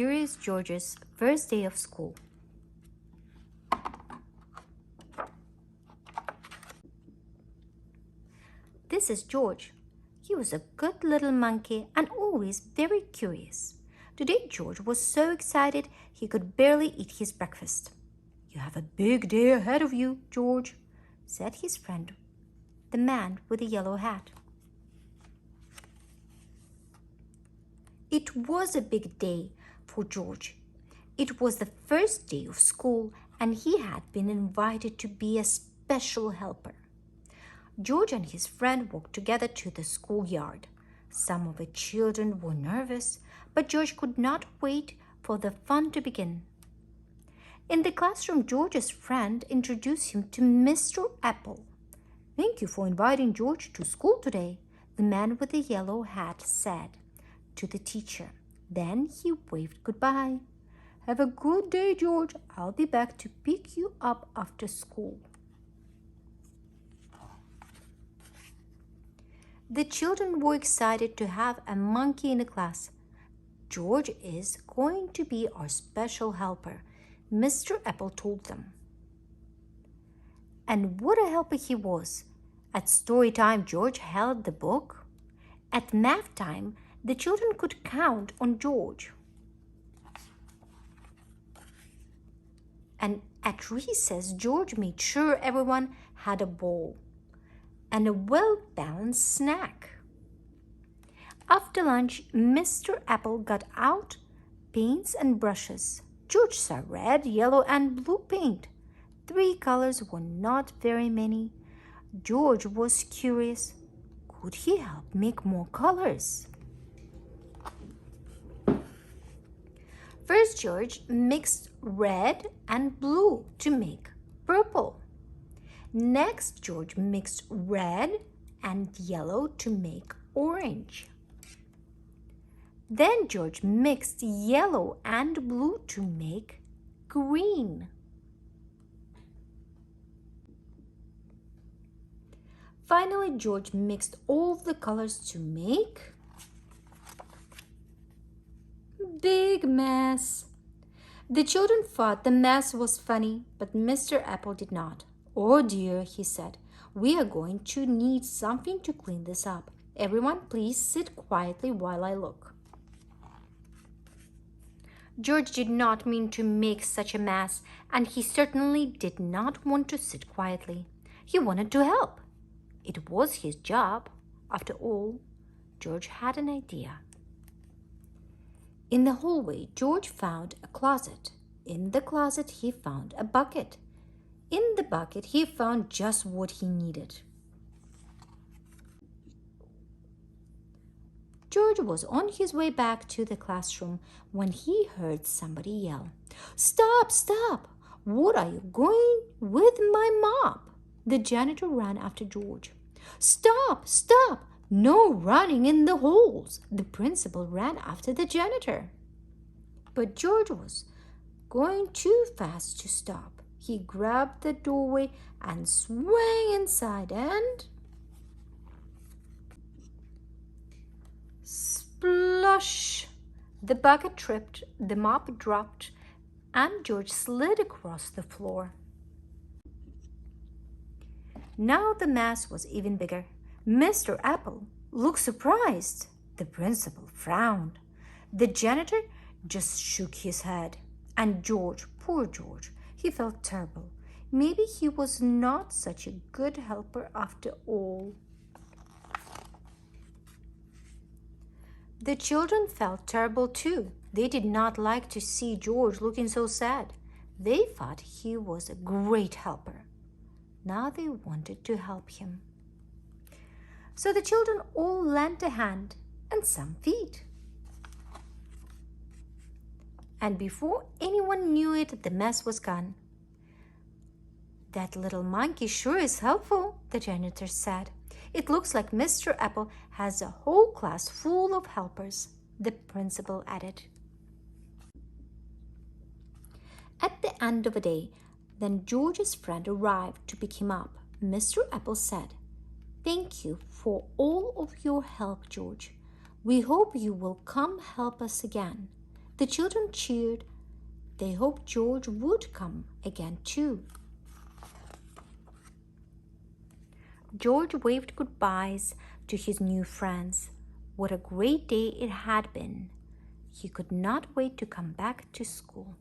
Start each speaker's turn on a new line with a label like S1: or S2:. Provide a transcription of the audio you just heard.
S1: Curious George's first day of school. This is George. He was a good little monkey and always very curious. Today George was so excited he could barely eat his breakfast. "You have a big day ahead of you, George," said his friend, the man with the yellow hat. It was a big day for George. It was the first day of school and he had been invited to be a special helper. George and his friend walked together to the schoolyard. Some of the children were nervous, but George could not wait for the fun to begin. In the classroom, George's friend introduced him to Mr. Apple. "Thank you for inviting George to school today," the man with the yellow hat said to the teacher. Then he waved goodbye. "Have a good day, George. I'll be back to pick you up after school." The children were excited to have a monkey in the class. "George is going to be our special helper," Mr. Apple told them. And what a helper he was. At story time, George held the book. At math time, the children could count on George. And at recess, George made sure everyone had a bowl and a well-balanced snack. After lunch, Mr. Apple got out paints and brushes. George saw red, yellow, and blue paint. 3 colors were not very many. George was curious. Could he help make more colors? First, George mixed red and blue to make purple. Next, George mixed red and yellow to make orange. Then George mixed yellow and blue to make green. Finally, George mixed all the colors to make big mess. The children thought the mess was funny, but Mr. Apple did not. "Oh dear," he said, "we are going to need something to clean this up. Everyone, please sit quietly while I look." George did not mean to make such a mess, and he certainly did not want to sit quietly. He wanted to help. It was his job. After all, George had an idea. In the hallway, George found a closet. In the closet, he found a bucket. In the bucket, he found just what he needed. George was on his way back to the classroom when he heard somebody yell, "Stop, stop! What are you going with my mop?" The janitor ran after George. "Stop, stop! No running in the holes!" The principal ran after the janitor. But George was going too fast to stop. He grabbed the doorway and swung inside and splush! The bucket tripped, the mop dropped, and George slid across the floor. Now the mess was even bigger. Mr. Apple looked surprised. The principal frowned. The janitor just shook his head. And George, poor George, he felt terrible. Maybe he was not such a good helper after all. The children felt terrible too. They did not like to see George looking so sad. They thought he was a great helper. Now they wanted to help him. So the children all lent a hand and some feet. And before anyone knew it, the mess was gone. "That little monkey sure is helpful," the janitor said. "It looks like Mr. Apple has a whole class full of helpers," the principal added. At the end of the day, then George's friend arrived to pick him up. Mr. Apple said, "Thank you for all of your help, George. We hope you will come help us again." The children cheered. They hoped George would come again too. George waved goodbyes to his new friends. What a great day it had been. He could not wait to come back to school.